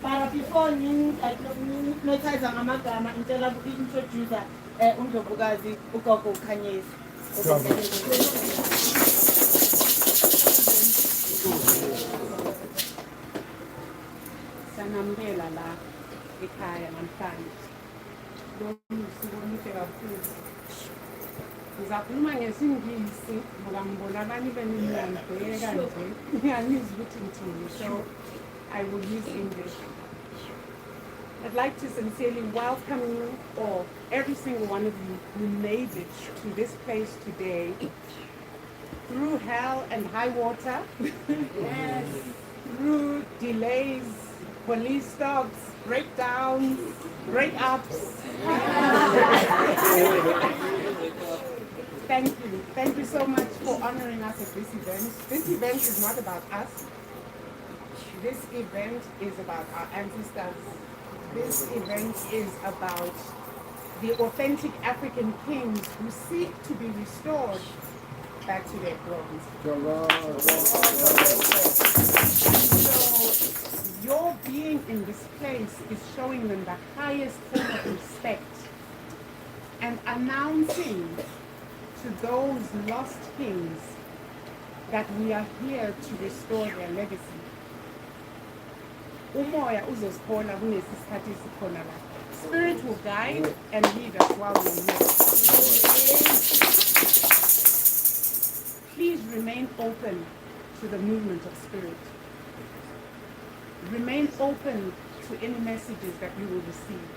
Para before notice amagama intela introducer uNdlovukazi ugogo Khanyezi. Sanambela la ekhaya namhlanje. Losuku oluhle kakhulu. Ngizakhuluma ngesingisi ngoba ngibona abanye benimlandela kanje. Ngiyanizi ukuthi ngithini, so I will use English. I'd like to sincerely welcome you all, every single one of you who made it to this place today through hell and high water, yes, through delays, police stops, breakdowns, break-ups. Thank you. Thank you so much for honoring us at this event. This event is not about us. This event is about our ancestors. This event is about the authentic African kings who seek to be restored back to their thrones. So your being in this place is showing them the highest form of respect and announcing to those lost kings that we are here to restore their legacy. Umoya uzosiphola kulesi sikhathi esikhona la. Spirit will guide and lead us while we're here. Please remain open to the movement of spirit. Remain open to any messages that you will receive.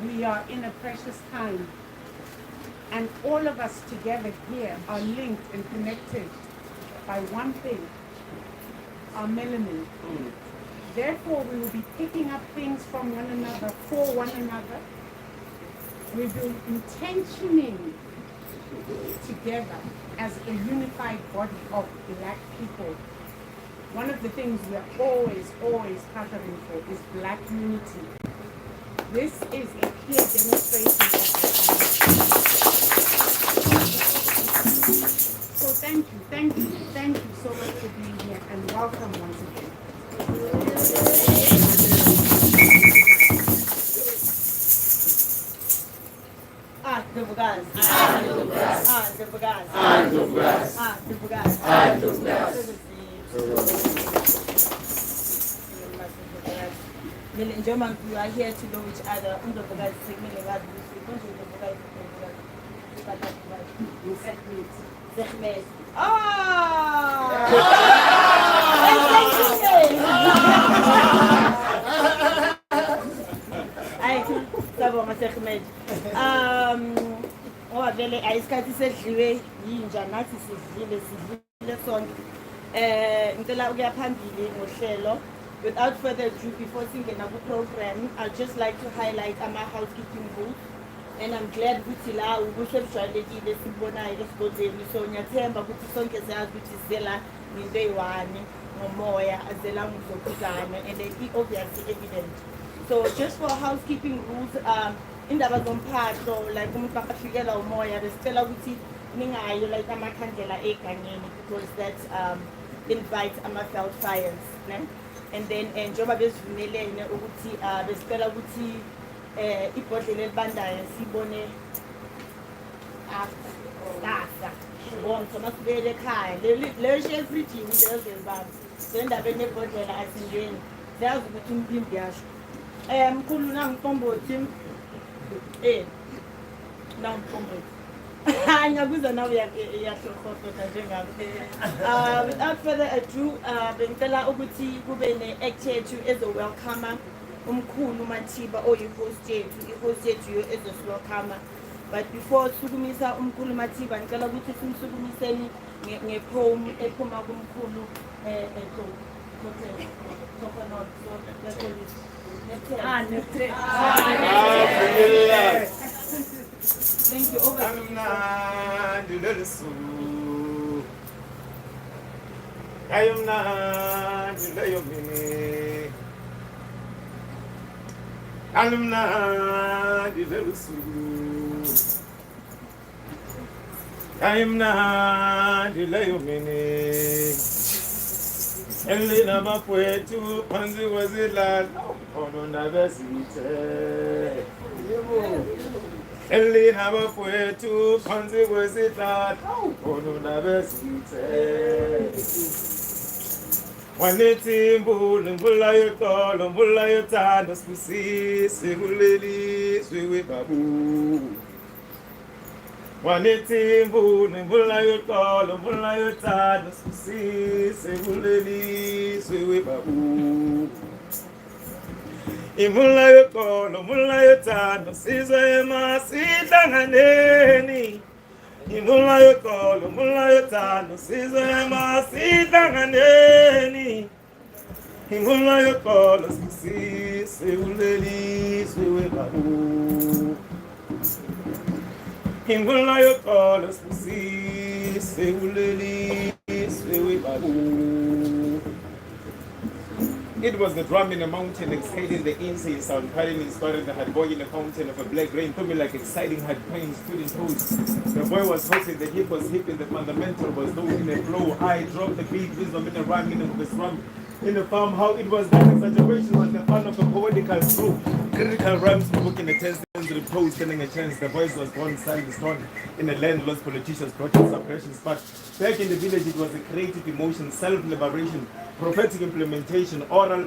We are in a precious time, and all of us together here are linked and connected by one thing, our melanin. Therefore, we will be picking up things from one another, for one another. We will intentioning together as a unified body of Black people. One of the things we are always partnering for is Black unity. This is a clear demonstration of that. So thank you so much for being here, and welcome once again. Njengoba you are here to know each other, vele ayisikhathi sedliwe yinja nathi sidlile sonke. Ngicela ukuya phambili ngohlelo. Without further ado, before singena ku-program, I'd just like to highlight our housekeeping rules. And I'm glad ukuthi la ubuhle bujwayelekile sibonayo esigodlweni, so ngiyathemba ukuthi sonke siyazi ukuthi sizela into eyi-one ngomoya, azela ngizokudlana, and it obviously evident. So just for housekeeping rules, indaba zomphahlo, like umuntu bakafikela umoya, besicela ukuthi ningayo like amakhandlela egangeni, because that invites ama-felt fires, ne? And then njengoba besivumelene ukuthi besicela ukuthi ibhodlela elibandayo sibone after bonke masibele ekhaya leyo shiya efrijini lezenzibamba so endabeni yebhodlela asingeni siyazi ukuthi impimbi yasho mkhulu nangipombothi nangipombothi ngiyakuza nawe iyahlohlohla njengami. Without further ado, bengicela ukuthi kube ne-act yethu ezo-welcome umkhulu Mathiba oyi-host yethu, i-host yethu yo ezosiwelcome. But before sukumisa umkhulu Mathiba, ngicela ukuthi simsukumiseni nge-poem ephuma kumkhulu Thank you. Over. Elina mapwetu panzi wazilala ononda besite. Elina mapwetu panzi wazilala ononda besite. Waneti mbula yotolo mbula yotanda spusi siguleli swiwi babu. Waneti mbula yotolo mbula yotanda spusi siguleli swiwi babu. Imula yotolo mbula yotanda sizwe masitanganeni. Imula yotolo mbula yotanda sizwe masitanganeni. Imula yotolo spusi siguleli swiwi babu. Imula yotolo spusi siguleli swiwi babu. It was the drum in the mountain exhaling the insane sound, carrying inspired the hard boy in the fountain of a black rain, to me like exciting hard pain, stood in toes. The boy was hosting, the hip was hip, and the fundamental was low in a flow. I dropped the beat, wisdom in the rhyme, in the drum. In the farm, how it was that exaggeration was the fun of a poetical flow. Critical rhymes provoking a test and repose, getting a chance. The voice was born, silent, strong. In the land, lost politicians brought in suppressions. But back in the village, it was a creative emotion, self-liberation, prophetic implementation, oral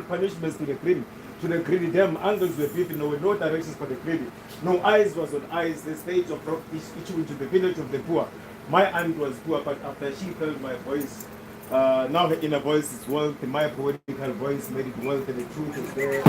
punishments to the greedy. To the greedy, them angles were beaten, no directions for the greedy. No eyes was on eyes, the stage of rock issuing to the village of the poor. My aunt was poor, but after she heard my voice, now her inner voice is wealth, my poetical voice made it wealth, and the truth is there.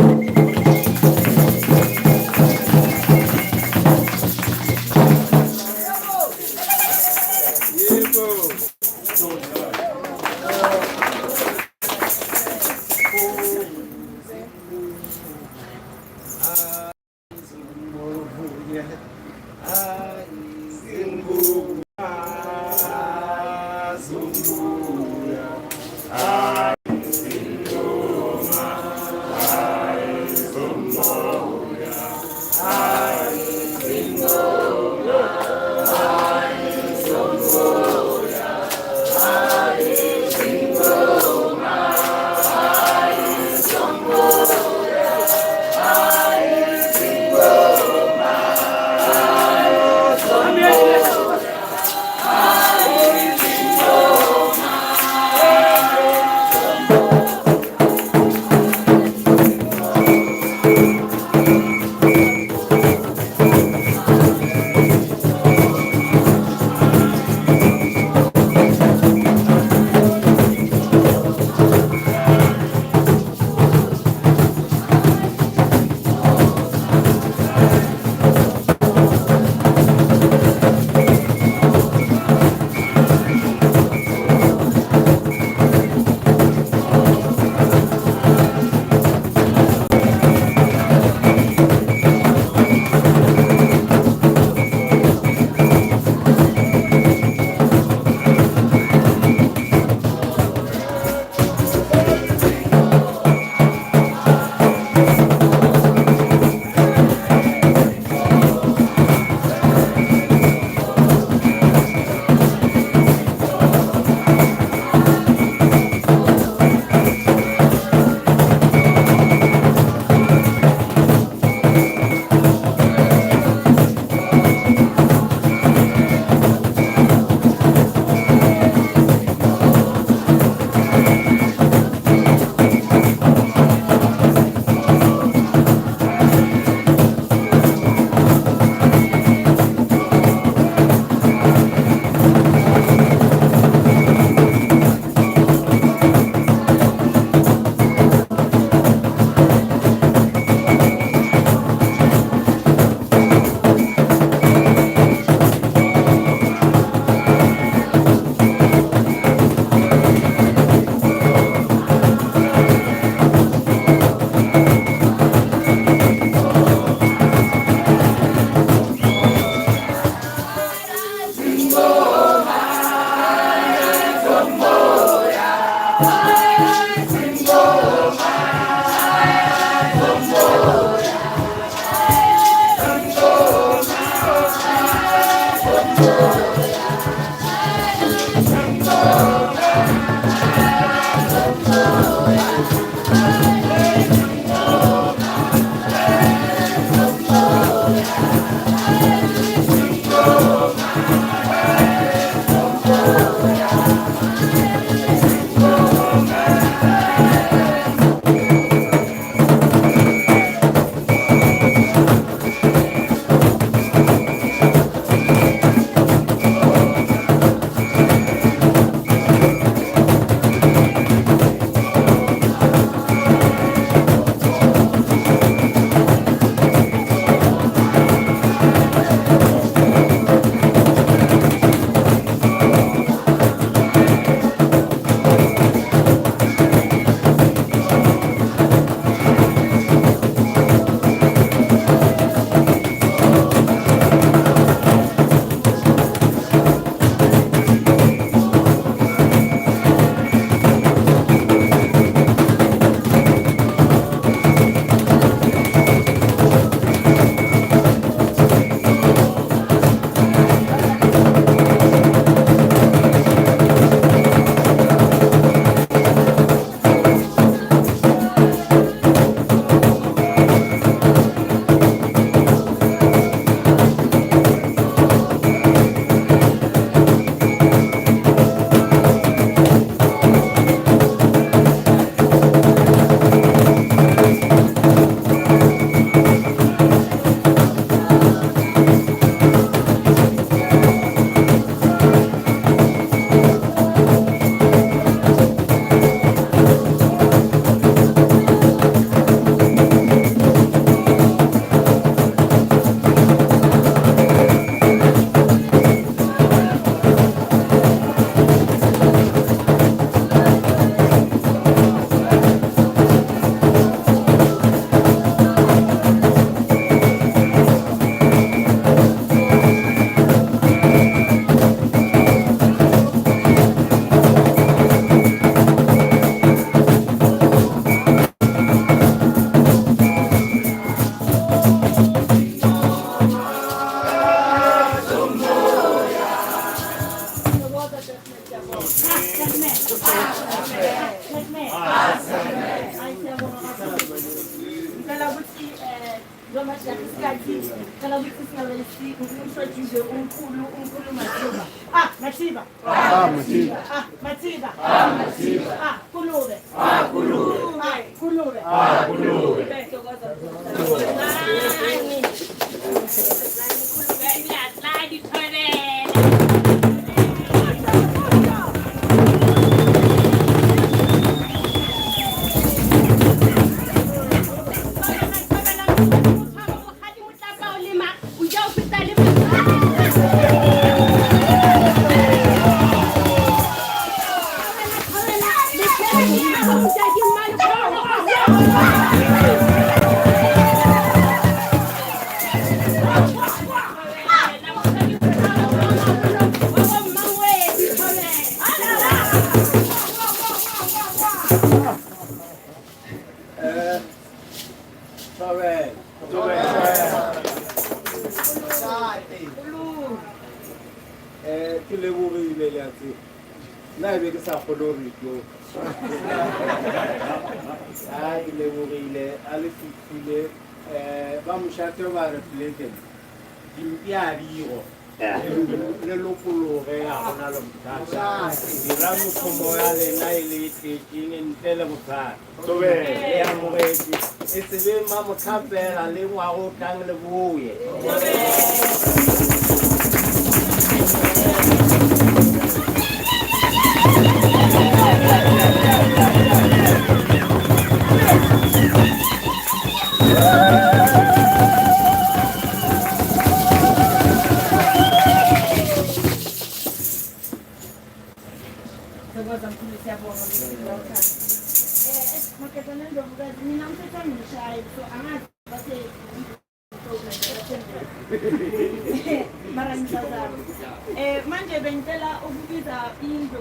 Manje bengicela ukubiza indlu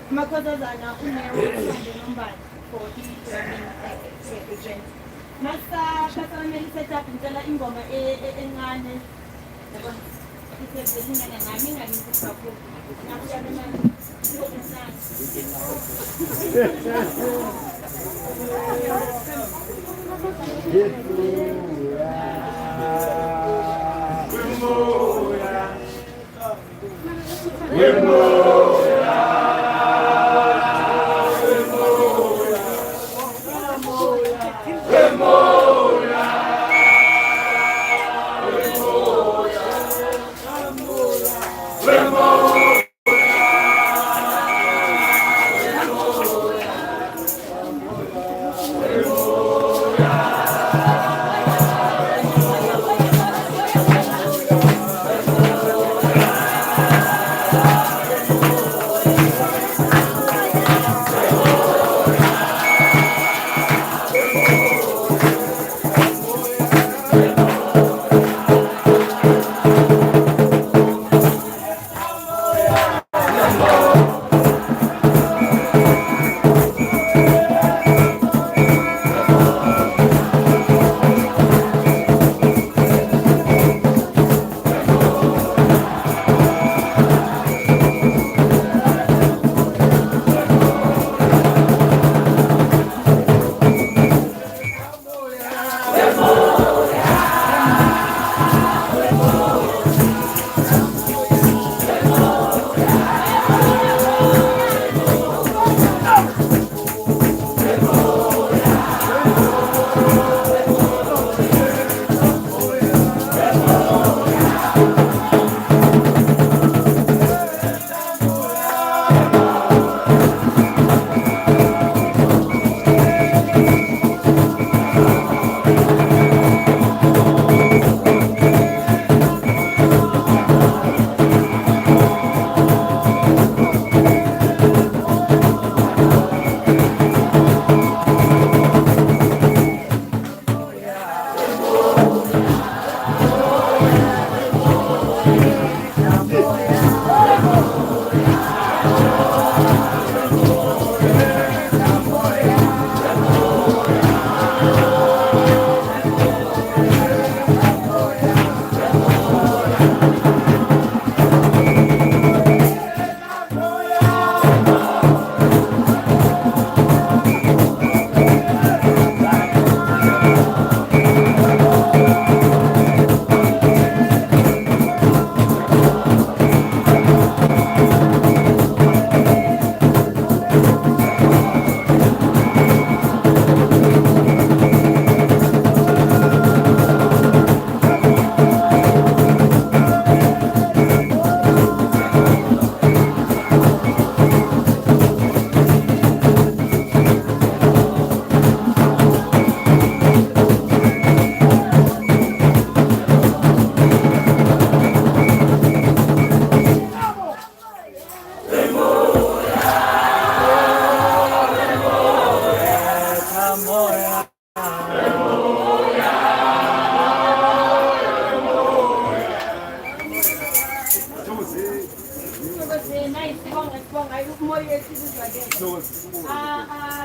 amakhosazana uNeo uhambe nombani for i-drumming event. Masamele i-setup ngicela ingoma encane yabona isebenzisana nami ngalisi kakhulu nakushaya imali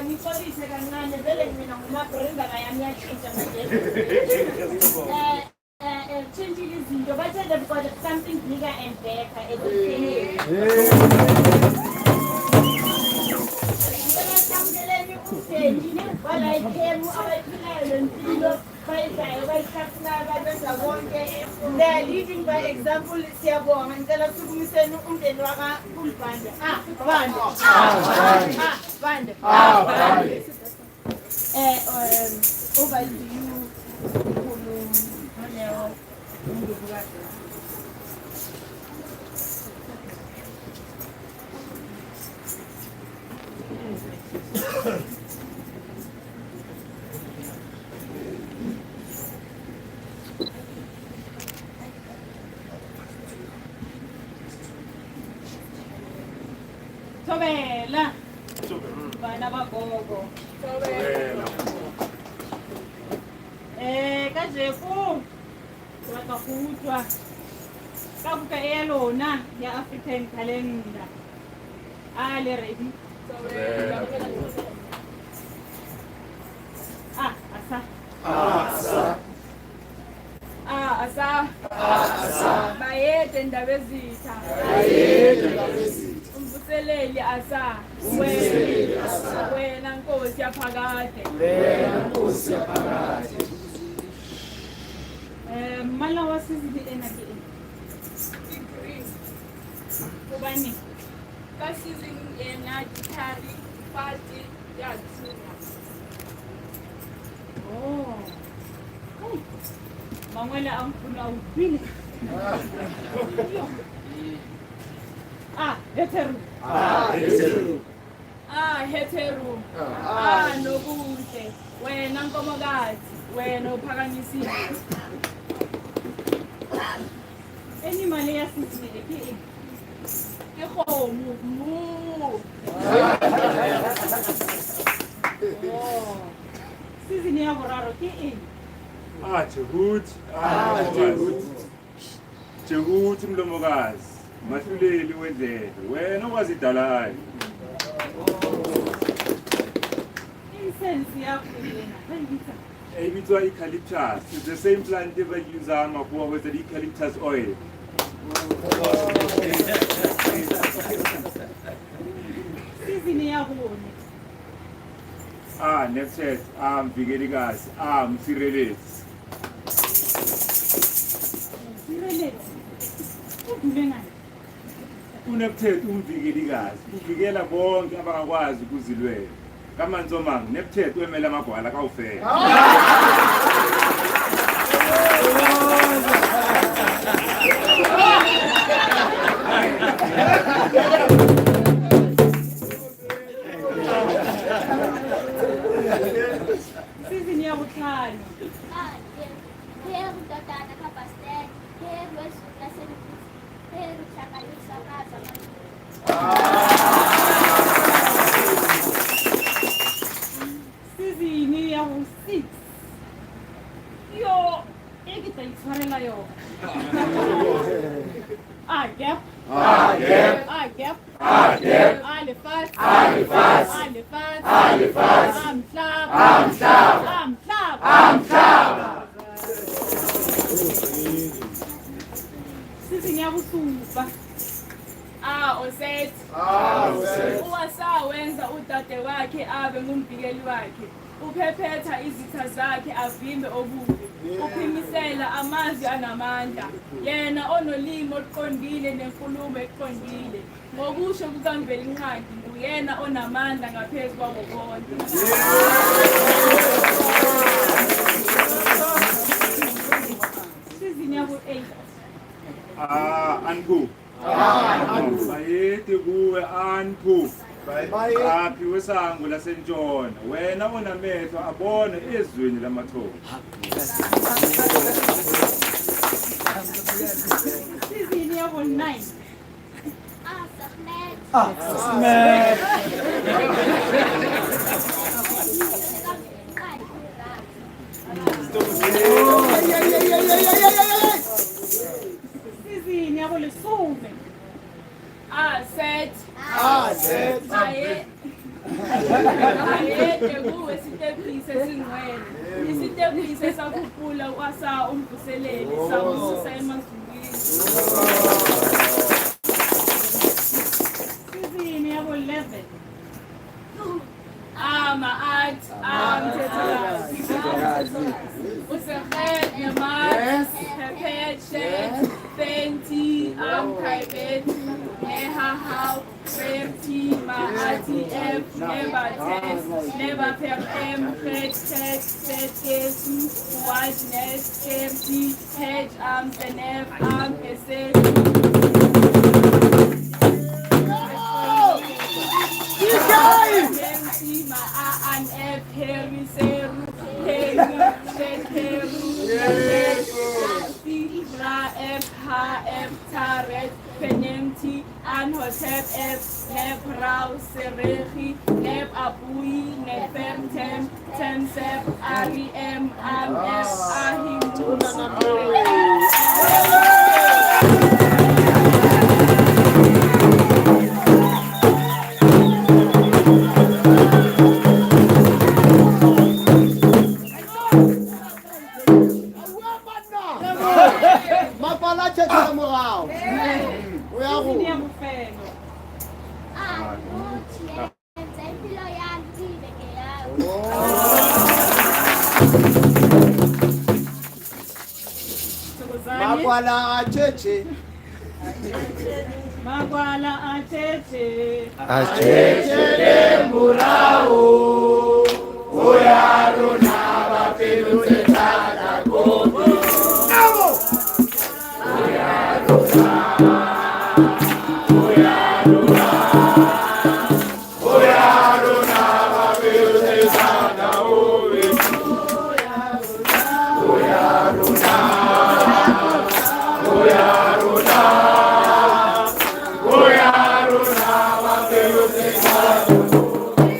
ngixolise kancane vele mina ngumabrenda kayami yashintsha manje changile izinto but they've got something bigger and better at the beginning. While I came, they are leading by example. Over to you. Tobela. Bana ba gogo. Tobela. Kajeku. Wa kutwa. Ka buka ya lona ya African calendar. Ale ready. Tobela. asa bayede ndaba ezitha umvuseleli asa wena nkosi yaphakade mala wasizile enake kubani kasizini ena gitari party yatsuna oh hey mangwela amfuna ubili heteru heteru nokuhle wena nkomokazi wena uphakanyisile enimali yasizile ke ikhomu mu sizini ya boraro ke eng Jehuti mlomokazi mahluleli wendlela wena okwazidalayo insensi yakho lena bayibitha ebitwa eucalyptus. It's the same plant ebayuza makuwa with the eucalyptus oil. sizini yakho Neptet, mvikelikazi, msirelesi. UNeptet umvikelikazi uvikela bonke abangakwazi ukuzilwela. Kamanzomang Neptet wemela amagwala kawufela. sizini yabuhlali sizini yabu-6 yo ekita itshwarela yona gap sizini yabusupa osethi uwasawenza udade wakhe abe ngumvikeli wakhe uphephetha izitha zakhe avimbe okubi uphimisela amazwi anamandla yena onolimi oluqondile nenkulumo eqondile ngokusho kukaMvelinqadi uyena onamandla ngaphezu kwabo bonke sizini yabu-8 Anpu. Bayete kuwe Anpu. Aphiwe sango lasentshona wena onamehlo abone ezweni lamathongo. sizini yabu-9 sizini yabu-10 ayede kuwe sitephise singcwele isitephise sakhuphula wasa umvuseleli samususa emazulwini sizini yabu-11 Useret, Yamat, Pepet, Shet, Fenti, Kaibet, Nehahau, Remti, Maati, F, Neba Tes, Neba Per Ret, Set, Yesu, Wajnes, Kemti, Hedge, Tenev, Eses. An F, Harry, Seru, Harry, Shetheru, Ra, F, Ha, F, Taret, Penemti, Anhotep, F, Neb, Rau, Serechi, Neb, Abui, Nefer, Tem, Sep, Ari, M, Am, F, Ahim, Makwala acheche. Magwala atete. Acheche lemburao. Oyaruna bapelute tata kobi. Amo. Oyaruna. Oyaruna. Oyaruna bapelute tata kobi. Oyaruna. Oyaruna. Oyaruna bapelute tata kobi.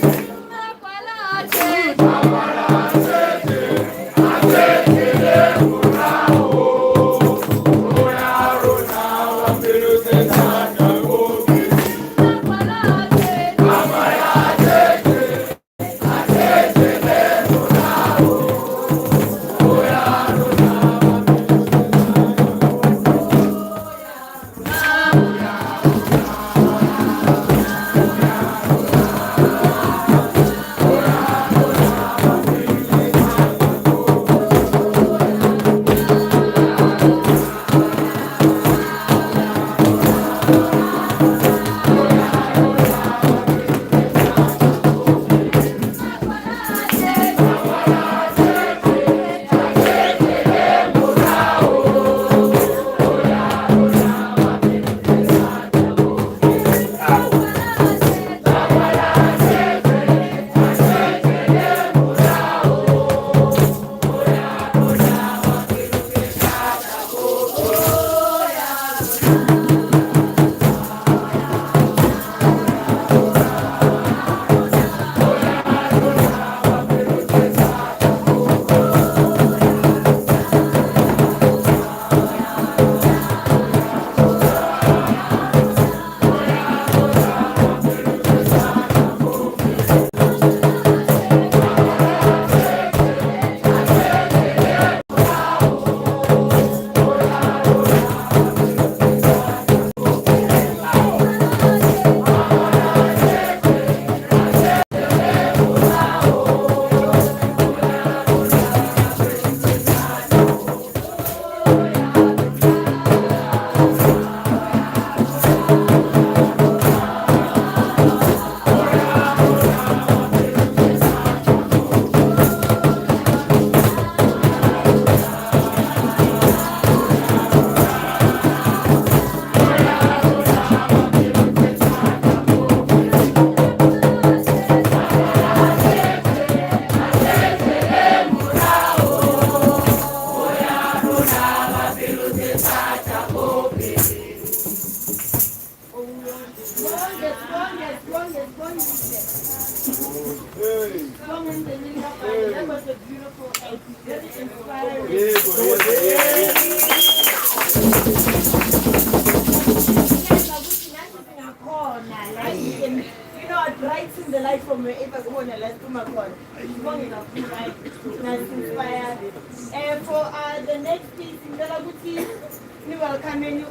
That was a beautiful and very inspiring. You know, it brightens the light from wherever corner, let's do my corner. Strong enough, right? Nice, inspired. And for the next piece in Delaguti, we welcome you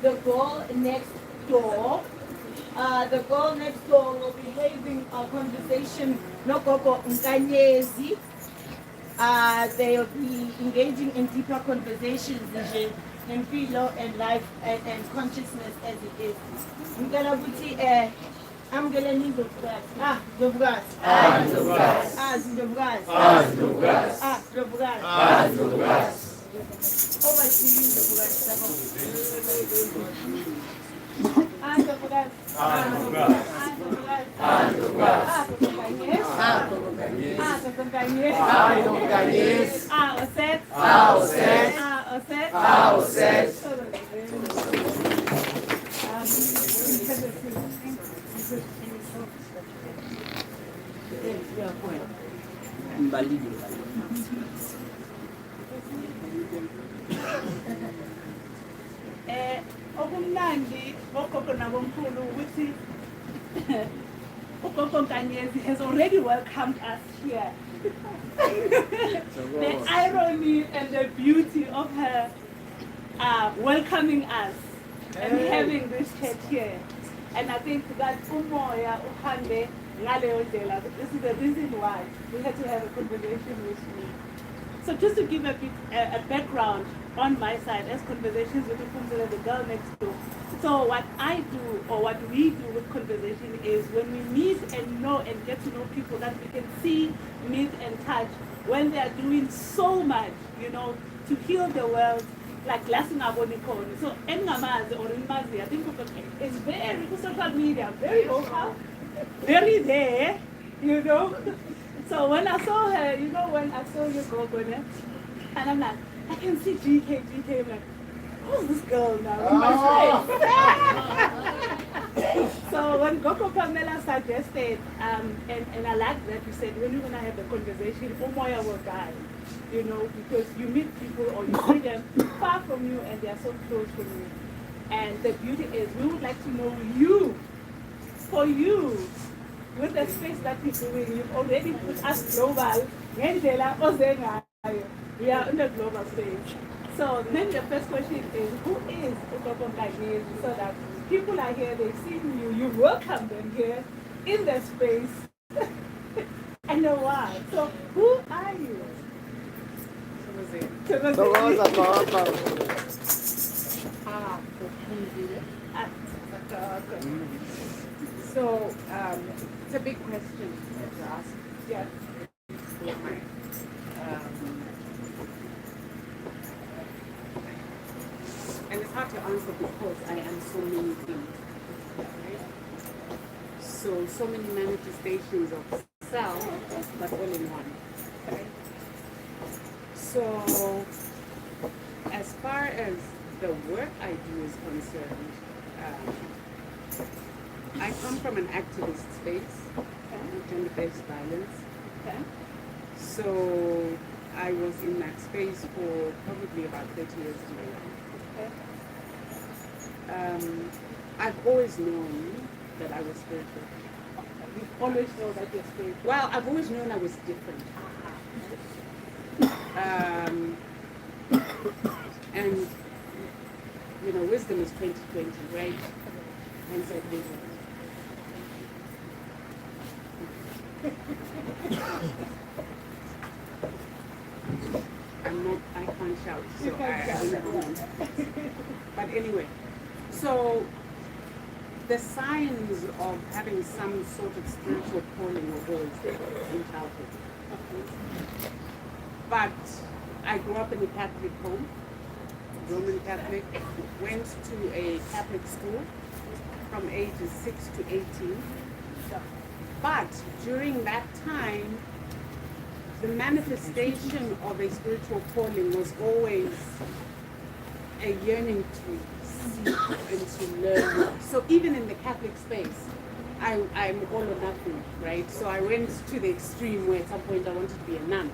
the girl next door. The girl next door will be having a conversation. No Gogo Nkanyezi. They'll be engaging in deeper conversations in philo and life and consciousness as it is. Ngalabuti I'm gonna need the grass. The grass. The grass. The grass. The grass. The grass. The grass. Over to you, the grass. The grass. Okumnandi bogogo nabomkhulu ukuthi ugogo Nkanyezi has already welcomed us here. The irony and the beauty of her welcoming us and having this chat here. And I think that umoya uhambe This is the reason why we had to have a conversation with me. So just to give a bit a background on my side, as conversations with the girl next door. So what I do, or what we do with conversation, is when we meet and know and get to know people that we can see, meet and touch, when they are doing so much, to heal the world, like Lasting Abonikon. So Engamazi or Inmazi, I think it's very social media, very vocal, very there, So when I saw her, when I saw you go there, and I'm like, I can see GK, I'm like, who's this girl now? In my face. So when Goko Pamela suggested, and I like that you said, when you're going to have the conversation, Umoya will die, because you meet people or you see them far from you and they are so close from you. And the beauty is, we would like to know you, for you, with the space that you're doing. You've already put us global. We are in the global stage. So then the first question is, who is Utopon Lineage? So that people are here, they've seen you, you welcome them here in the space. I know why. So who are you? So it's a big question to ask. Yeah. And it's hard to answer because I am so many things. Right? So many manifestations of self, but all in one. Okay? So as far as the work I do is concerned, I come from an activist space, gender-based violence. Okay. So I was in that space for probably about 30 years now. Okay. I've always known that I was spiritual. You've always known that you're spiritual? Well, I've always known I was different. And, wisdom is 2020, right? And so I can't shout, so I don't know. But anyway, so the signs of having some sort of spiritual calling were always there in childhood. But I grew up in a Catholic home, Roman Catholic, went to a Catholic school from ages 6 to 18. But during that time, the manifestation of a spiritual calling was always a yearning to seek and to learn. So even in the Catholic space, I'm all or nothing, right? So I went to the extreme where at some point I wanted to be a nun.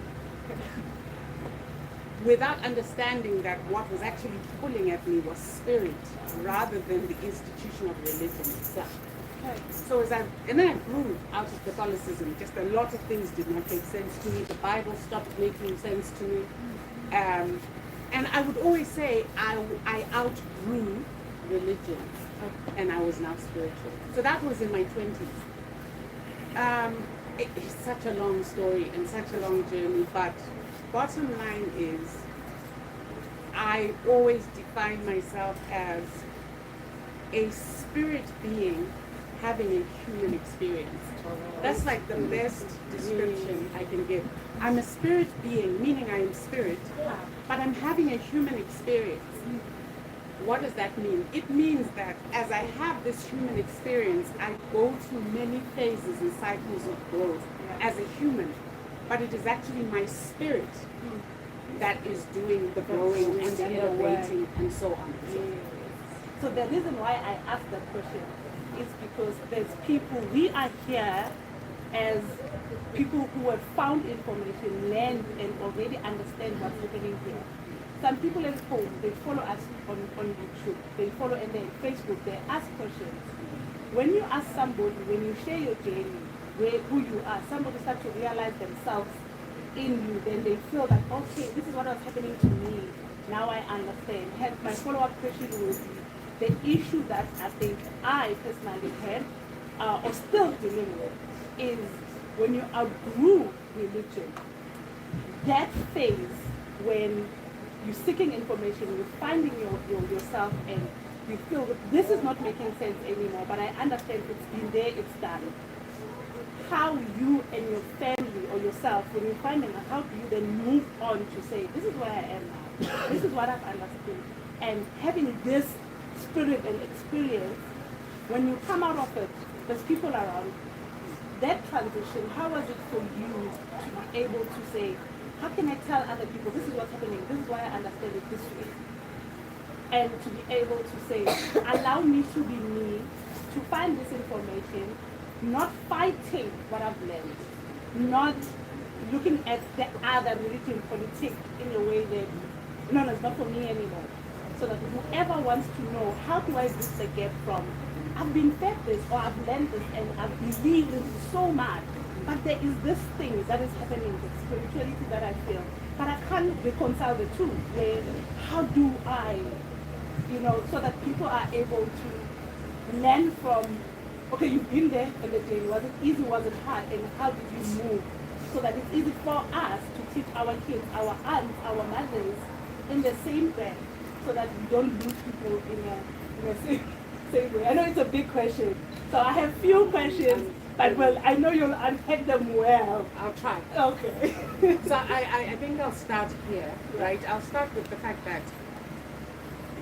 Without understanding that what was actually pulling at me was spirit rather than the institution of religion itself. So then I grew out of Catholicism. Just a lot of things did not make sense to me. The Bible stopped making sense to me. And I would always say I outgrew religion and I was now spiritual. So that was in my 20s. It's such a long story and such a long journey, but bottom line is I always define myself as a spirit being having a human experience. That's like the best description I can give. I'm a spirit being, meaning I am spirit, but I'm having a human experience. What does that mean? It means that as I have this human experience, I go through many phases and cycles of growth as a human, but it is actually my spirit that is doing the growing and the innovating and so on. So the reason why I asked that question is because there's people, we are here as people who have found information, learned and already understand what's happening here. Some people at home, they follow us on YouTube, they follow and then Facebook, they ask questions. When you ask somebody, when you share your journey, who you are, somebody starts to realize themselves in you, then they feel that, okay, this is what was happening to me, now I understand. Hence, my follow-up question will be, the issue that I think I personally had, or still dealing with, is when you outgrew religion, that phase when you're seeking information, you're finding yourself, and you feel that this is not making sense anymore, but I understand it's been there, it's done. How you and your family or yourself, when you find them, how do you then move on to say, this is where I am now, this is what I've understood, and having this spirit and experience, when you come out of it, there's people around, that transition, how was it for you to be able to say, how can I tell other people, this is what's happening, this is why I understand it this way, and to be able to say, allow me to be me, to find this information, not fighting what I've learned, not looking at the other religion politics in a way that, no, it's not for me anymore. So that whoever wants to know, how do I bridge the gap from, I've been fed this, or I've learned this, and I've believed in so much, but there is this thing that is happening, the spirituality that I feel, but I can't reconcile the two, where, how do I, so that people are able to learn from, okay, you've been there in the journey. Was it easy? Was it hard? And how did you move? So that it's easy for us to teach our kids, our aunts, our mothers in the same way, so that we don't lose people in a same way. I know it's a big question. So I have few questions, but well, I know you'll unpack them well. I'll try. Okay. So I think I'll start here, right? I'll start with the fact that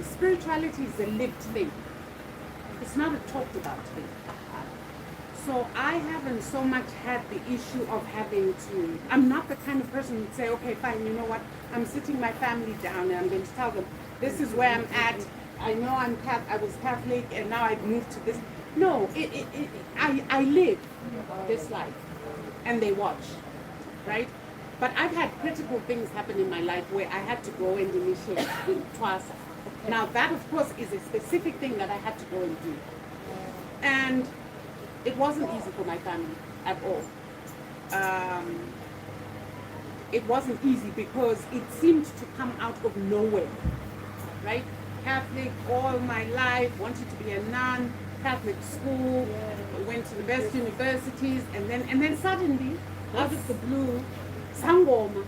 spirituality is a lived thing. It's not a talked about thing. So I haven't so much had the issue of having to, I'm not the kind of person who'd say, okay, fine, you know what, I'm sitting my family down and I'm going to tell them, this is where I'm at, I know I was Catholic and now I've moved to this. No, I live this life and they watch, right? But I've had critical things happen in my life where I had to go and initiate twice. Now that, of course, is a specific thing that I had to go and do. And it wasn't easy for my family at all. It wasn't easy because it seemed to come out of nowhere, right? Catholic all my life, wanted to be a nun, Catholic school, went to the best universities, and then suddenly, out of the blue, Sangoma.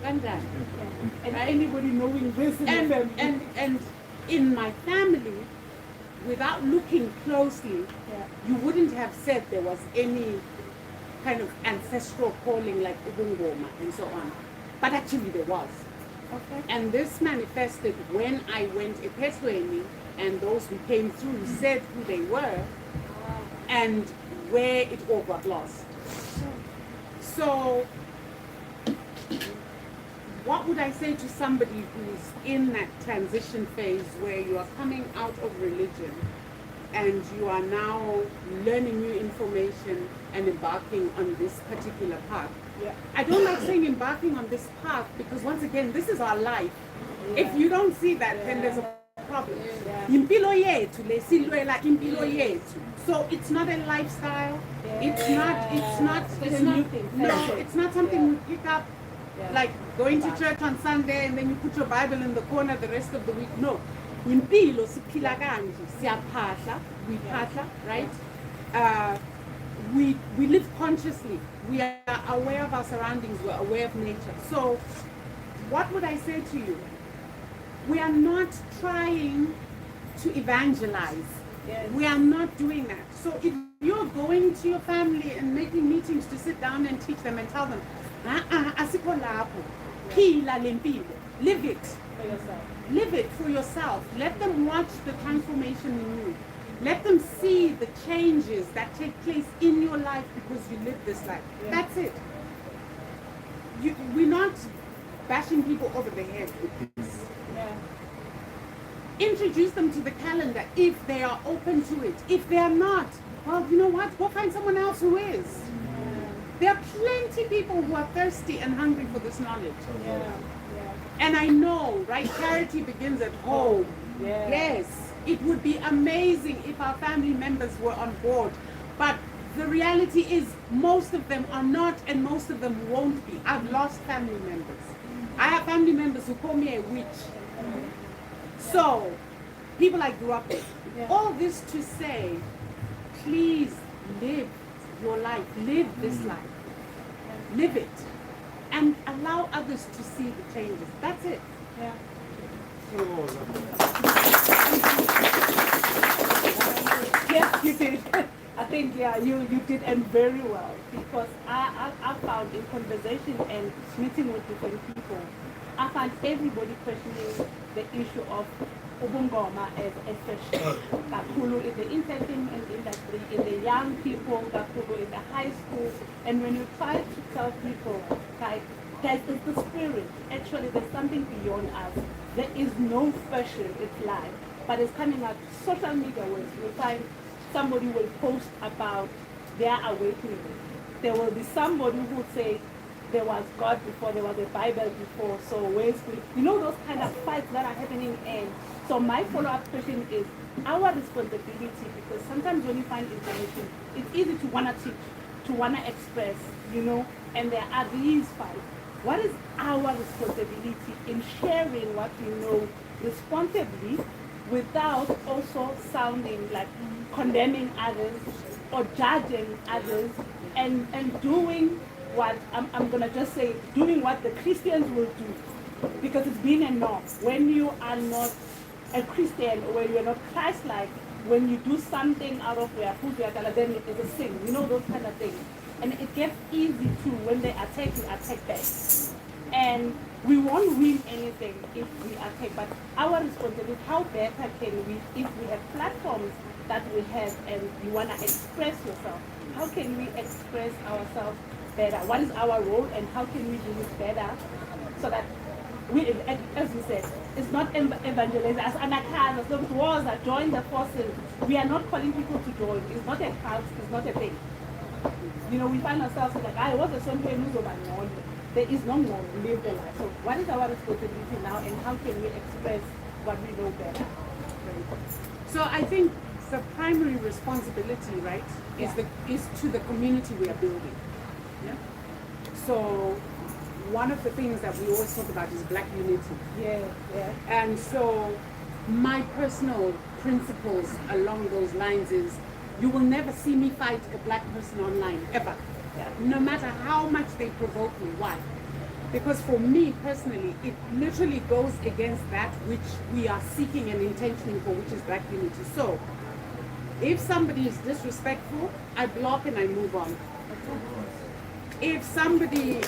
And anybody knowing this in the family. And in my family, without looking closely, you wouldn't have said there was any kind of ancestral calling like Ubungoma and so on. But actually there was. Okay. And this manifested when I went Epesweni, and those who came through said who they were and where it all got lost. So what would I say to somebody who's in that transition phase where you are coming out of religion and you are now learning new information and embarking on this particular path? I don't like saying embarking on this path because once again, this is our life. If you don't see that, then there's a problem. Impilo yethu lesilwela impilo yethu. So it's not a lifestyle. It's not something we pick up. Like going to church on Sunday and then you put your Bible in the corner the rest of the week. No. Impilo siphila kanje, siyaphahla, we phahla, right? We live consciously. We are aware of our surroundings. We're aware of nature. So what would I say to you? We are not trying to evangelize. We are not doing that. So if you're going to your family and making meetings to sit down and teach them and tell them, asikho lapho, phila le mpilo, live it for yourself. Live it for yourself. Let them watch the transformation in you. Let them see the changes that take place in your life because you live this life. That's it. We're not bashing people over the head with this. Introduce them to the calendar if they are open to it. If they are not, well, you know what? Go find someone else who is. There are plenty people who are thirsty and hungry for this knowledge. And I know, right? Charity begins at home. Yes. It would be amazing if our family members were on board. But the reality is most of them are not and most of them won't be. I've lost family members. I have family members who call me a witch. So, people I grew up with. All this to say, please live your life. Live this life. Live it. And allow others to see the changes. That's it. Yeah. Yes, you did. I think, yeah, you did, and very well, because I found in conversation and meeting with different people, I find everybody questioning the issue of ubungoma as a fashion. Kakhulu in the entertainment industry, in the young people, kakhulu in the high school, and when you try to tell people, like, guys, it's the spirit. Actually, there's something beyond us. There is no fashion, it's life. But it's coming out social media where you find somebody will post about their awakening. There will be somebody who would say there was God before, there was a Bible before, so where's the, you know, those kind of fights that are happening. And so my follow-up question is our responsibility, because sometimes when you find information, it's easy to want to teach, to want to express, you know, and there are these fights. What is our responsibility in sharing what we know responsibly, without also sounding like condemning others or judging others, and doing what, I'm going to just say, doing what the Christians will do, because it's been a norm. When you are not a Christian, or when you are not Christ-like, when you do something out of where food then it's a sin, you know, those kind of things. And it gets easy too, when they attack you, attack back. And we won't win anything if we attack, but our responsibility, how better can we, if we have platforms that we have and you want to express yourself, how can we express ourselves better? What is our role, and how can we do it better, so that we, as we said, it's not evangelizing as anakas, as those wars that join the forces. We are not calling people to join. It's not a cult, it's not a thing. You know, we find ourselves like, I was a son who's over. There is no more live the life. So what is our responsibility now, and how can we express what we know better? So I think the primary responsibility, right, is to the community we are building. Yeah. So one of the things that we always talk about is Black unity. Yeah. And so my personal principles along those lines is, you will never see me fight a Black person online, ever. Yeah. No matter how much they provoke me. Why? Because for me personally, it literally goes against that which we are seeking and intentioning for, which is Black unity. So if somebody is disrespectful, I block and I move on. If somebody,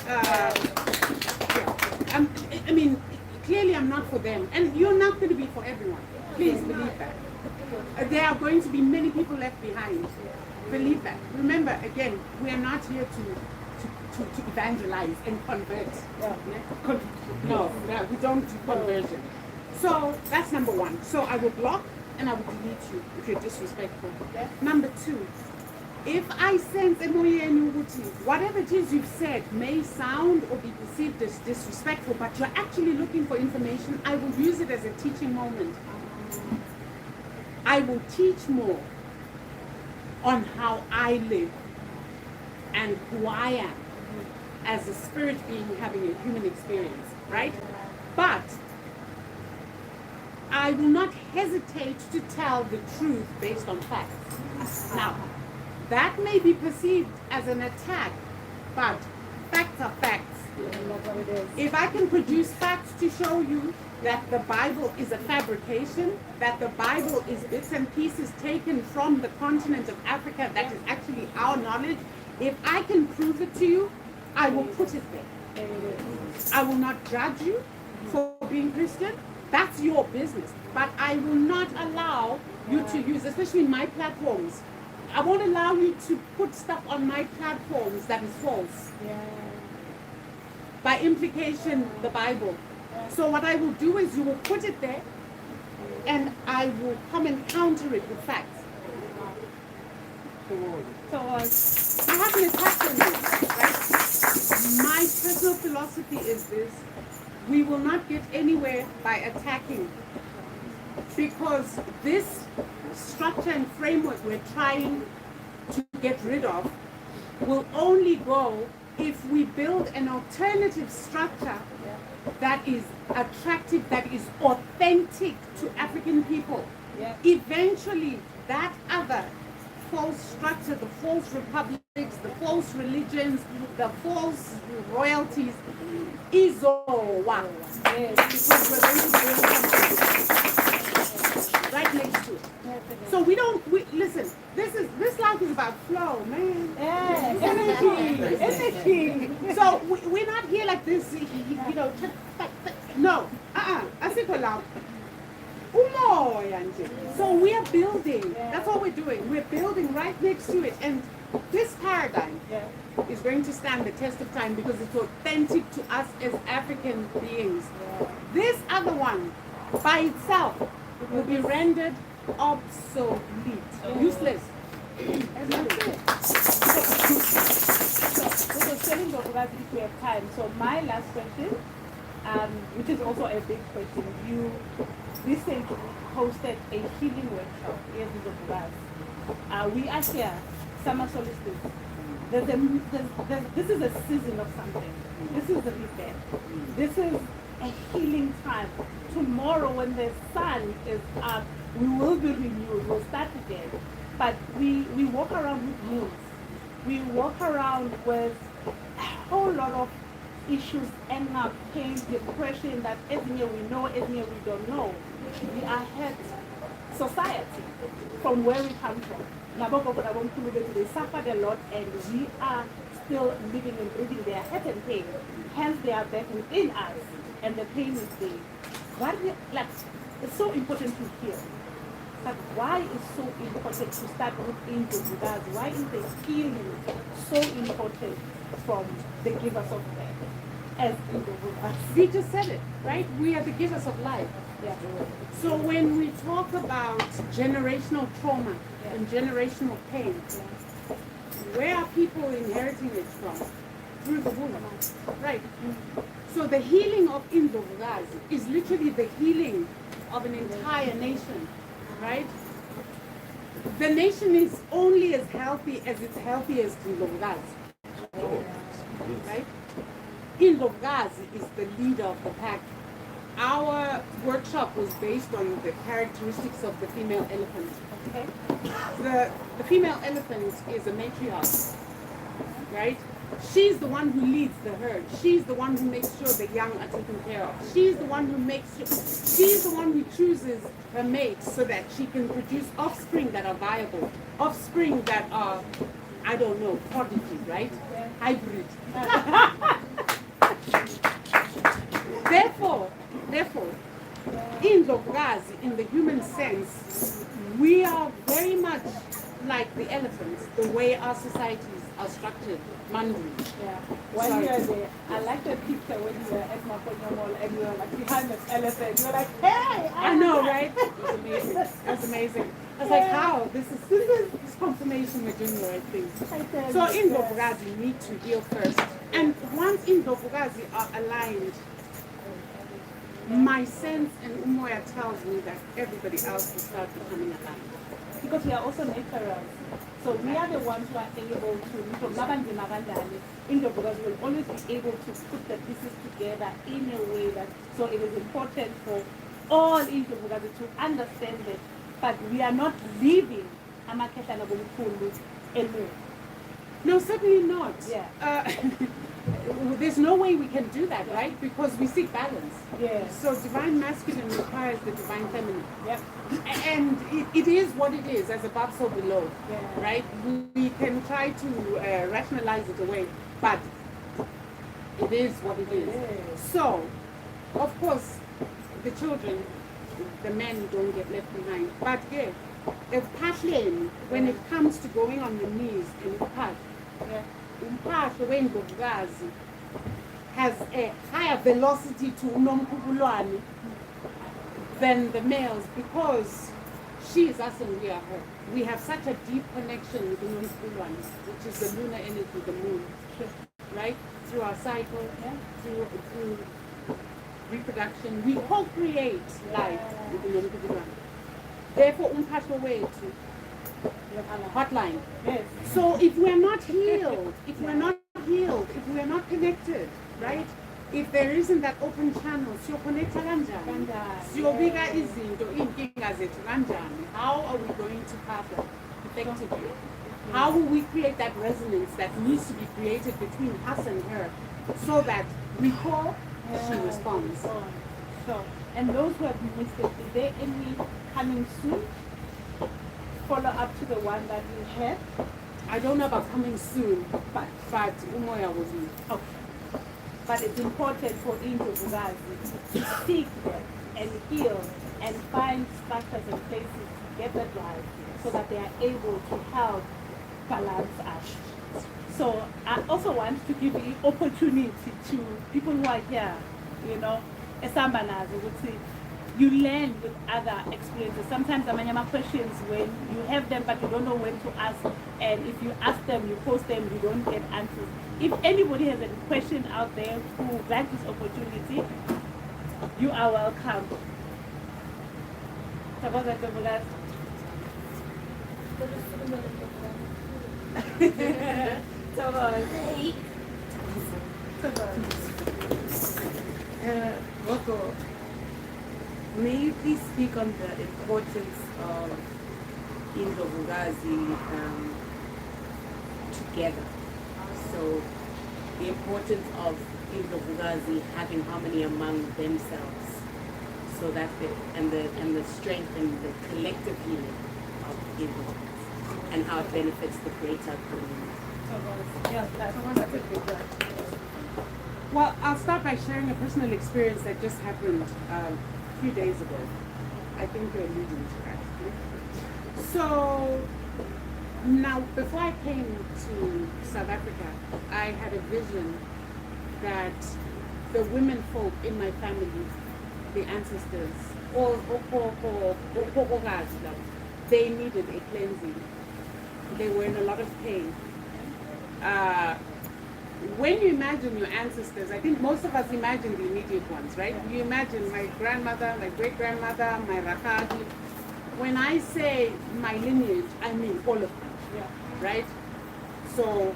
I mean, clearly I'm not for them, and you're not going to be for everyone. Please believe that. There are going to be many people left behind. Believe that. Remember, again, we are not here to evangelize and convert. No, we don't do conversion. So that's number one. So I will block and I will delete you if you're disrespectful. Number two, if I sense whatever it is you've said may sound or be perceived as disrespectful, but you're actually looking for information, I will use it as a teaching moment. I will teach more on how I live and who I am as a spirit being having a human experience, right? But I will not hesitate to tell the truth based on facts. Now, that may be perceived as an attack, but facts are facts. If I can produce facts to show you that the Bible is a fabrication, that the Bible is bits and pieces taken from the continent of Africa, that is actually our knowledge, if I can prove it to you, I will put it there. I will not judge you for being Christian. That's your business. But I will not allow you to use, especially my platforms, I won't allow you to put stuff on my platforms that is false. By implication, the Bible. So what I will do is you will put it there, and I will come and counter it with facts. So I have an attack on you, right? My personal philosophy is this: we will not get anywhere by attacking, because this structure and framework we're trying to get rid of will only go if we build an alternative structure that is attractive, that is authentic to African people. Eventually, that other false structure, the false republic, the false religions, the false royalties, Izowa. Because we're going to build something right next to it. So we listen, this life is about flow, man. Energy. So we're not here like this, you know, no. Asikho lapho. Umoya nje. So we are building. That's what we're doing. We're building right next to it. And this paradigm is going to stand the test of time because it's authentic to us as African beings. This other one, by itself, will be rendered obsolete, useless. And that's it. So we're telling the if we have time. So my last question, which is also a big question, you recently hosted a healing workshop here in the we are here, summer solstice. This is a season of something. This is the rebirth. This is a healing time. Tomorrow when the sun is up, we will be renewed, we'll start again. But we walk around with moods. We walk around with a whole lot of issues, anger, pain, depression, that everywhere we know, everywhere we don't know. We are hurt society from where we come from. They suffered a lot and we are still living and breathing their hurt and pain. Hence they are back within us and the pain is there. It's so important to hear. But why is so important to start within the Buddhas? Why is the healing so important from the givers of life as in the Buddhas? We just said it, right? We are the givers of life. Yeah. So when we talk about generational trauma and generational pain, where are people inheriting it from? Through the womb, right? So the healing of Indovgazi is literally the healing of an entire nation, right? The nation is only as healthy as it's healthiest Indovgazi, right? Indovgazi is the leader of the pack. Our workshop was based on the characteristics of the female elephant. Okay? The female elephant is a matriarch, right? She's the one who leads the herd. She's the one who makes sure the young are taken care of. She's the one who she's the one who chooses her mates so that she can produce offspring that are viable, offspring that are, I don't know, prodigy, right? Hybrid. Therefore, in Ndlovukazi, in the human sense, we are very much like the elephants, the way our societies are structured, Mandu. Yeah. When you are there, I like the picture when you were at Makonya Mall and you were like behind the elephant. You're like, hey! I know, right? It was amazing. It was amazing. I was like, how? This is confirmation we're doing the right thing. So in Ndlovukazi, we need to heal first. And once in Ndlovukazi are aligned, my sense and Umoya tells me that everybody else will start becoming aligned. Because we are also naturals. So we are the ones who are able to, from Nabandi Magandali, Indovgazi will always be able to put the pieces together in a way that, so it is important for all Indovgazi to understand it. But we are not leaving Amaketa Nabulukundu alone. No, certainly not. Yeah. There's no way we can do that, right? Because we seek balance. Yeah. So divine masculine requires the divine feminine. Yep. And it is what it is, as above, so below. Yeah. Right? We can try to rationalize it away, but it is what it is. So, of course, the children, the men don't get left behind. But yeah, partially when it comes to going on your knees and part, Umphahle weNdlovukazi has a higher velocity to uNomkhubulwane than the males because she is us and we are her. We have such a deep connection with uNomkhubulwane, which is the lunar energy, the moon, right? Through our cycle, through reproduction, we co-create life with uNomkhubulwane. Therefore, Umphahle wethu hotline. Yes. So if we're not healed, if we're not connected, right? If there isn't that open channel, siyoconnecta kanjani? Siyobika izinto, inkinga zethu kanjani? How are we going to pass that effectively? How will we create that resonance that needs to be created between us and her so that we call, she responds? Sure. And those who have missed it, is there any coming soon? Follow up to the one that we had? I don't know about coming soon, but Umoya will be. Okay. But it's important for Izibu to seek them and heal and find structures and places to get that right so that they are able to help balance us. So I also want to give the opportunity to people who are here, you know, Esambanazi would say, you learn with other experiences. Sometimes amanyama questions when you have them but you don't know when to ask, and if you ask them, you post them, you don't get answers. If anybody has a question out there who would like this opportunity, you are welcome. Rocco, may you please speak on the importance of Indovugazi together? So the importance of Indovugazi having harmony among themselves, so that and the strength and the collective healing of Indovugazi, and how it benefits the greater community. Well, I'll start by sharing a personal experience that just happened a few days ago. I think you're alluding to that. So now, before I came to South Africa, I had a vision that the women folk in my family, the ancestors, they needed a cleansing. They were in a lot of pain. When you imagine your ancestors, I think most of us imagine the immediate ones, right? You imagine my grandmother, my great-grandmother, my rakadi. When I say my lineage, I mean all of them, right? So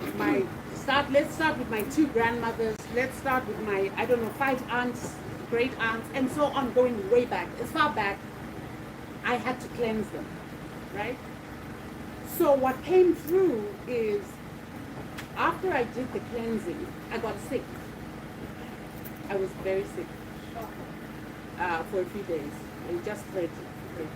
let's start with my 2 grandmothers, let's start with my, 5 aunts, great aunts, and so on, going way back. As far back, I had to cleanse them, right? So what came through is, after I did the cleansing, I got sick. I was very sick for a few days. I just read it.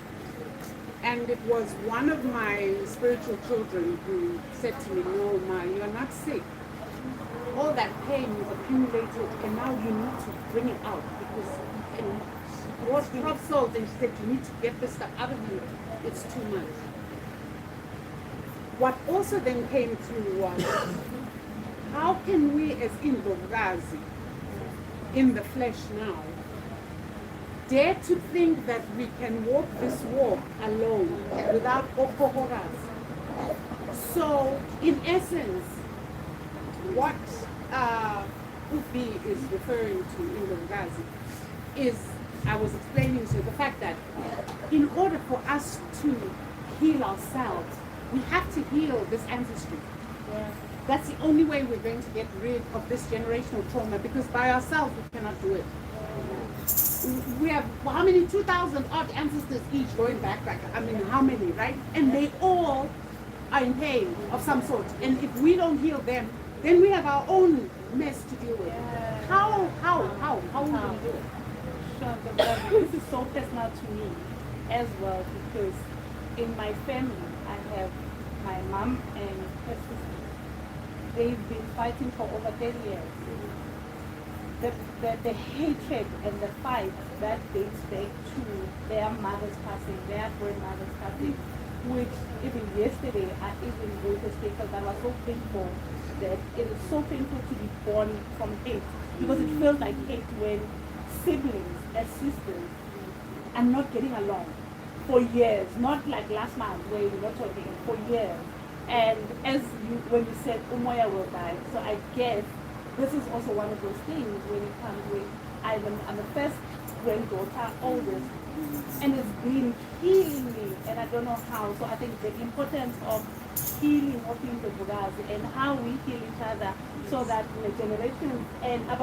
And it was one of my spiritual children who said to me, "No, Ma, you're not sick. All that pain is accumulated, and now you need to bring it out because it was rough salt." And she said, "You need to get this stuff out of you. It's too much." What also then came through was, how can we as Indovugazi, in the flesh now, dare to think that we can walk this walk alone without Opohoras? So, in essence, what Ubi is referring to in Indovugazi is, I was explaining to you, the fact that in order for us to heal ourselves, we have to heal this ancestry. That's the only way we're going to get rid of this generational trauma, because by ourselves we cannot do it. We have, how many, 2,000 odd ancestors each going back, how many, right? And they all are in pain of some sort. And if we don't heal them, then we have our own mess to deal with. How will we do it? Sure, this is so personal to me as well, because in my family, I have my mom and her sister. They've been fighting for over 10 years. The hatred and the fight that dates back to their mother's passing, their grandmother's passing, which even yesterday I even wrote a statement that was so painful, that it is so painful to be born from hate, because it feels like hate when siblings as sisters are not getting along for years, not like last month where we were talking, for years. And as when you said Umoya will die, so I guess this is also one of those things when it comes with, I'm the first granddaughter, oldest, and it's been healing me, and I don't know how. So I think the importance of healing of Indovugazi and how we heal each other, so that the generations and I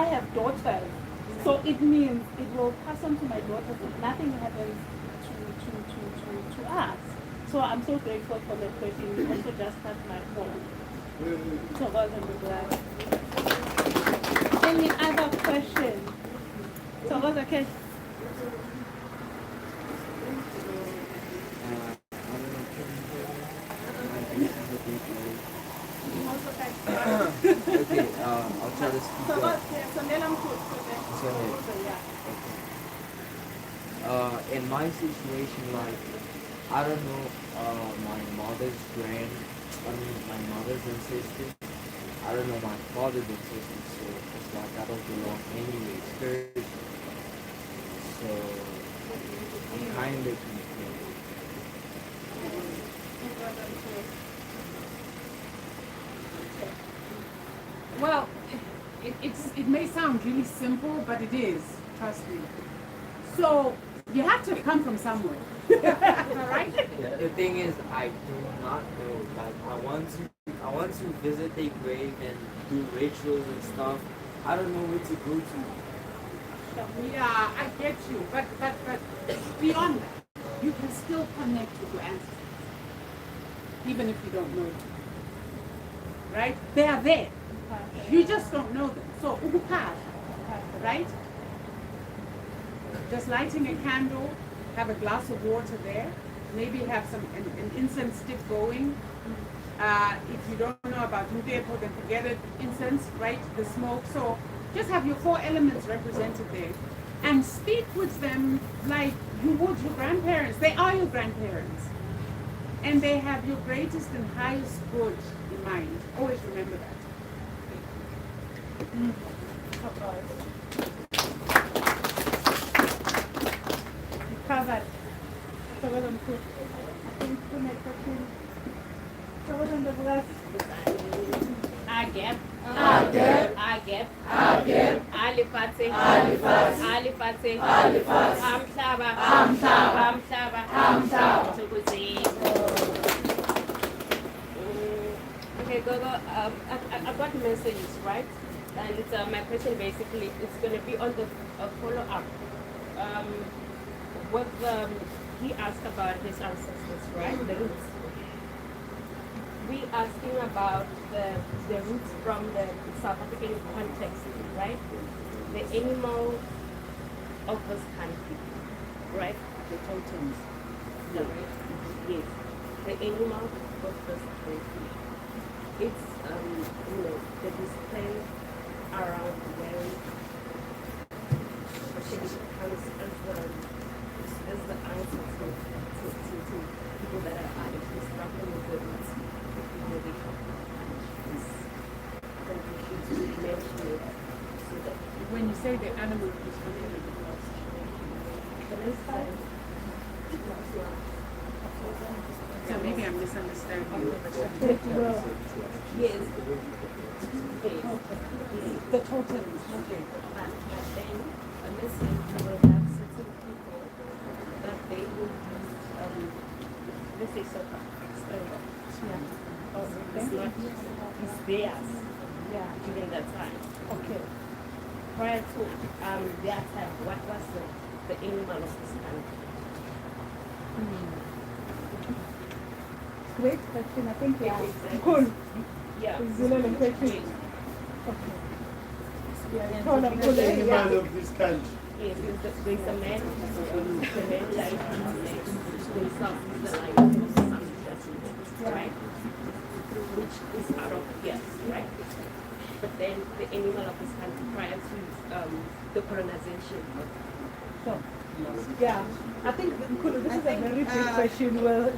have daughters, so it means it will pass on to my daughters if nothing happens to us. So So I'm so grateful for the question. You also just touched my point. So wasn't glad. Any other question? So was okay. Okay, I'll try to speak up. In my situation, like, I don't know, my mother's ancestors. I don't know my father's ancestors, so it's like I don't belong anywhere spiritually. So I'm kind of confused. Well, it may sound really simple, but it is. Trust me. So you have to come from somewhere. All right? Yeah, the thing is, I do not know. Like, I want to visit their grave and do rituals and stuff. I don't know where to go to. Yeah, I get you. But beyond that, you can still connect with your ancestors, even if you don't know them. Right? They are there. You just don't know them. So, right? Just lighting a candle, have a glass of water there, maybe have an incense stick going. If you don't know about Mudepo, then forget it. Incense, right? The smoke. So just have your 4 elements represented there. And speak with them like you would your grandparents. They are your grandparents. And they have your greatest and highest good in mind. Always remember that. Covered. So what I'm good. I think to make a thing. So what I'm the blessed. Agep. Agep. Agep. Agep. Alifate. Alifate. Alifate. Alifate. Amhlaba. Amhlaba. Amhlaba. Amhlaba. Okay, Gogo, I've got messages, right? And my question basically is going to be on the follow-up. He asked about his ancestors, right? The roots. We asking about the roots from the South African context, right? The animal of this country, right? The totems. Right? Yes. The animal of this country. It's the display around where it becomes as the answer to people that are actually struggling with the roots. When you say the animal is completely lost, so maybe I'm misunderstanding you. Yes. The totems. Okay. But then a message will have certain people that they will use, let's say, soccer. It's not, it's theirs. Yeah. During that time. Okay. Prior to their time, what was the animal of this country? Great question. I think Exactly. cool. Yeah. Excellent question. Okay. Yeah, The animal of this country. Yes, there's a man, the man like himself, the life of some right? Which is out of yes, right? But then the animal of this country prior to the colonization. So, yeah, I think this is a very big question.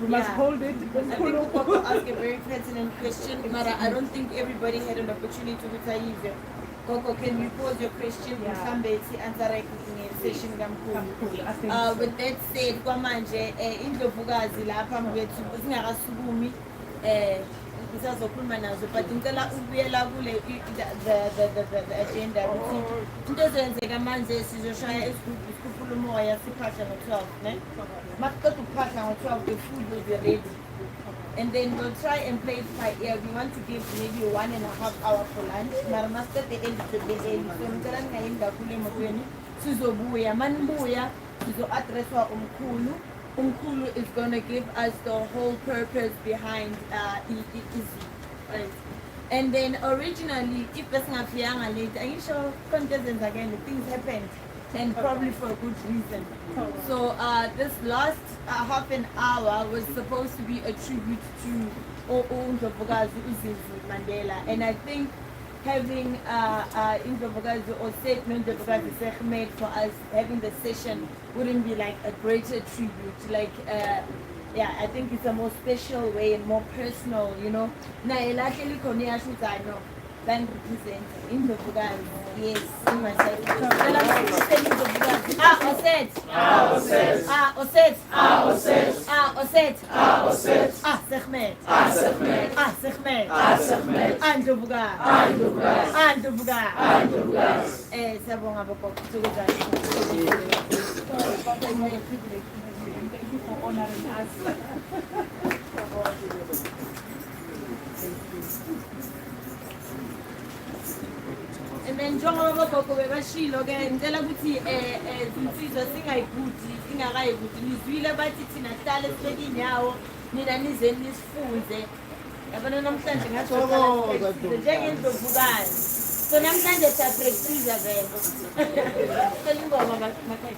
We must hold it. I think Coco asked a very pertinent question, but I don't think everybody had an opportunity to use. Coco, can you pose your question? Somebody answer in session. With that said, kwamanje indlovukazi lapha mwethu singakasukumi ngisazokhuluma nazo, but ngicela ukubuyela kule the agenda ukuthi into ezenzeka manje sizoshaya isikhuphula umoya siphahla ngo-12 ne masiqeda ukuphahla ngo-12 the food will be ready. And then we'll try and play it by ear. We want to give maybe 1.5 hours for lunch. Mara master the end of the day. So ngicela ningayinda kule emotweni. Sizobuya, manibuya, sizo-addresswa umkhulu. Unkulu is going to give us the whole purpose behind Izibu, right? And then originally, if that's not young late, are you sure contestants again, things happened, and probably for a good reason. So this last half an hour was supposed to be a tribute to Ndlovukazi Izibu Mandela, and I think having Ndlovukazi or Seth Ndlovukazi Sekhmet for us having the session wouldn't be like a greater tribute, like yeah, I think it's a more special way and more personal, you know. Na elakeli khona iyashuthi I know bank represent Ndlovukazi, yes, in myself. Oset Sekhmet Ndlovukazi siyabonga bogogo tukuzani. Thank you for honoring us. And then njengoba bogogo bebashilo ke ngicela ukuthi izinsizwa singayibhudi singakayibhudi nizwile bathi thina sihlale sibeke inyawo nina nize nisifunze yabona namhlanje ngathi njengendlovukazi so namhlanje siyapractice vele cela ingoma makhaya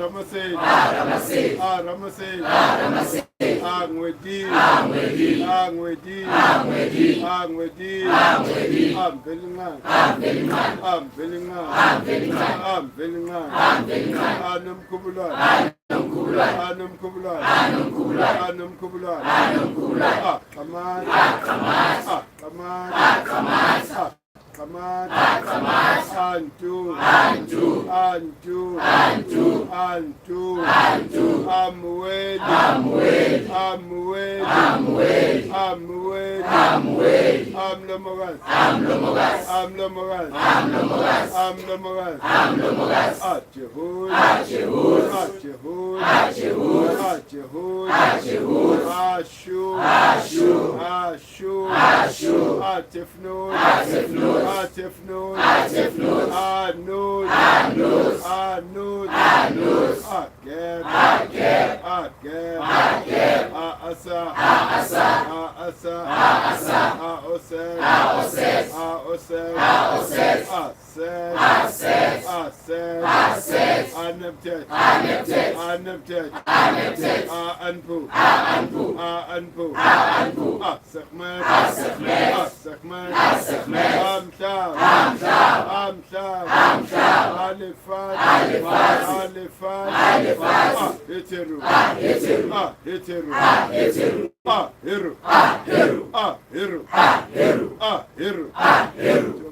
Ramasel, Ramasel, Ramasel, Ramasel, Angwedi, Angwedi, Angwedi, Angwedi, Angwedi, Angwedi, Ambelingan, Ambelingan, Ambelingan, Ambelingan, Ambelingan, Ambelingan, Anum Kubulan, Anum Kubulan, Anum Kubulan, Anum Kubulan, Anum Kubulan, Anum Kubulan, Kaman, Kaman, Kaman, Kaman, Kaman, Antu, Antu, Antu, Antu, Antu, Antu, Amwed, Amwed, Amwed, Amwed, Amwed, Amwed, Amlomogas, Amlomogas, Amlomogas, Amlomogas, Amlomogas, Amlomogas, Atjehud, Atjehud, Atjehud, Atjehud, Atjehud, Atjehud, Ashu, Ashu, Ashu, Ashu, Atifnud, Atifnud, Atifnud, Atifnud, Anud, Anud, Anud, Anud, Ageb, Ageb, Ageb, Ageb, Asa, Asa, Asa, Asa, Aosed, Aosed, Aosed, Aosed, Ased, Ased, Ased, Ased, Aneptet, Aneptet, Aneptet, Aneptet, Anpu, Anpu, Anpu, Anpu, Asakmet, Asakmet, Asakmet, Asakmet, Amshab, Amshab, Amshab, Amshab, Alifat, Alifat, Alifat, Alifat, Heteru, Heteru, Heteru, Heteru, Heru, Heru, Heru, Heru, Heru, Heru.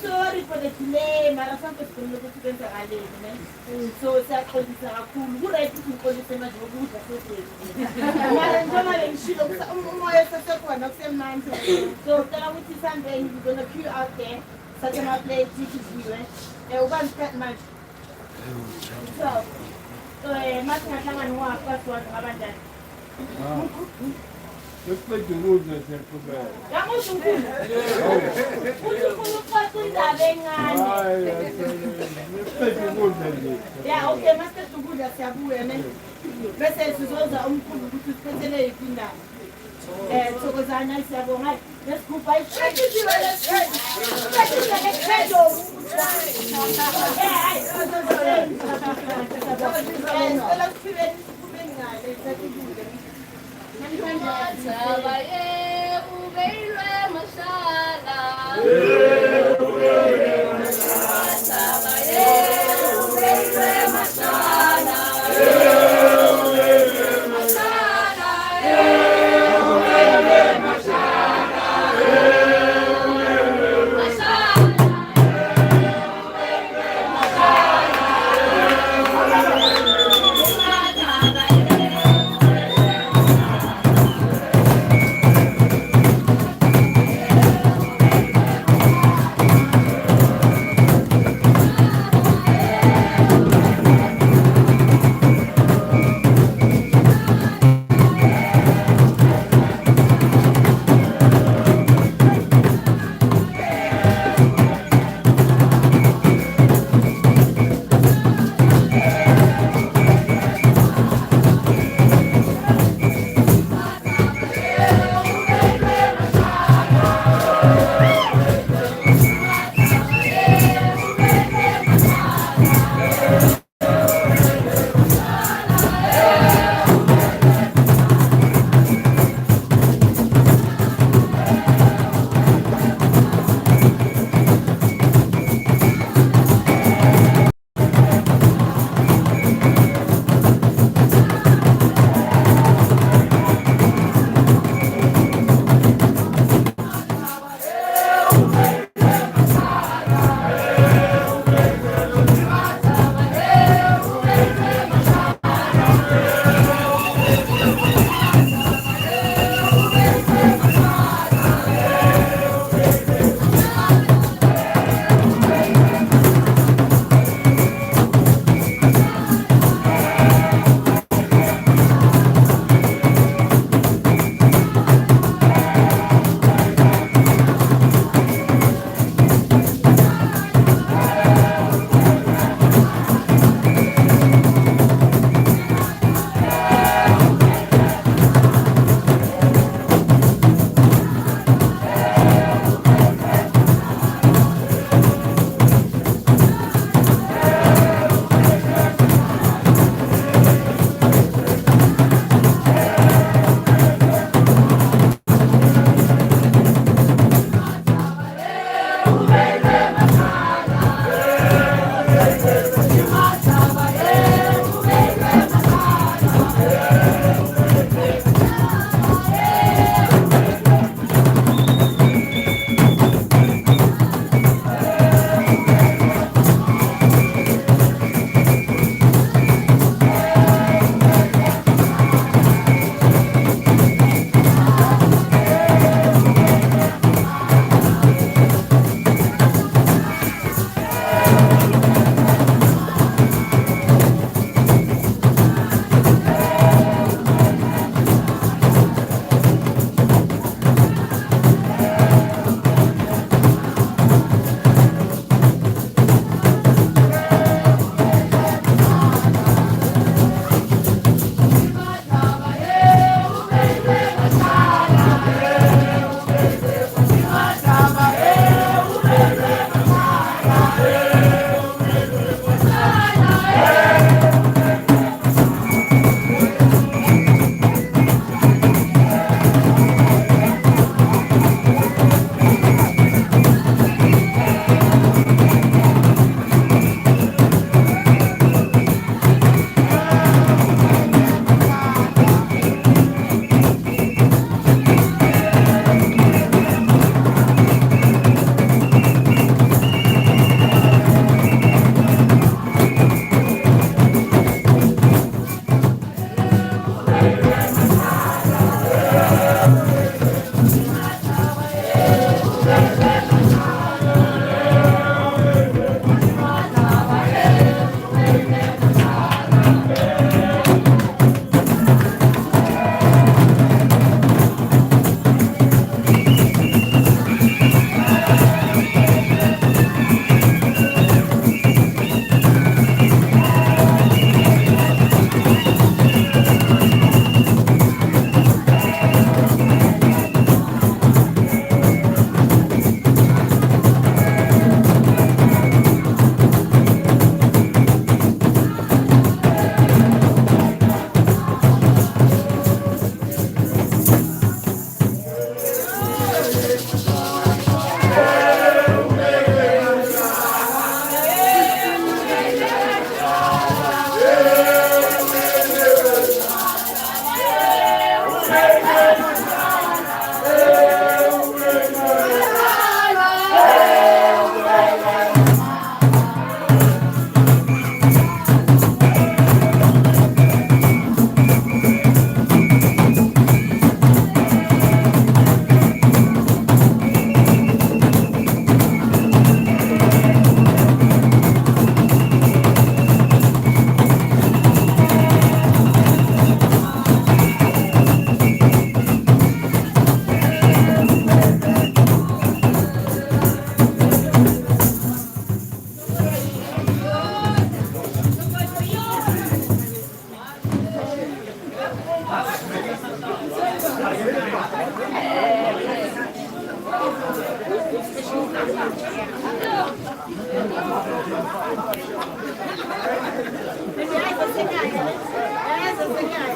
Sorry for the delay, mara sonke sikhulule ukuthi kwenzakaleni ne. So siyaxolisa kakhulu. Kuright ukuthi ngiqolise manje ngokudla sesenzile. Mara njengoba bengishilo umoya sesekhona kusemnandi. So cela ukuthi sihambeni, we're gonna queue out there. Sathe ama-plate idliwe. Ubani isikhathi manje? So mase ngahlangana ngowakwazi wami ngabanjani? Respect the rules and prepare. Yamusho unkulu. Uthi ufuna ukuxoxa indaba encane. Respect the rules and Yeah, okay, masiqeda ukudla siyabuya ne. Bese sizoza umkhulu ukuthi usiphathele yiphi indaba. Thokozana siyabonga. Lesigubha isiqedisiwe lesigubha. Siqedisiwe ngeqedo. Sicela siphileni siphumeni ngale sathukule. Tabaye ubeilwe mashala. Tabaye ubeilwe mashala. Yazi senyaya.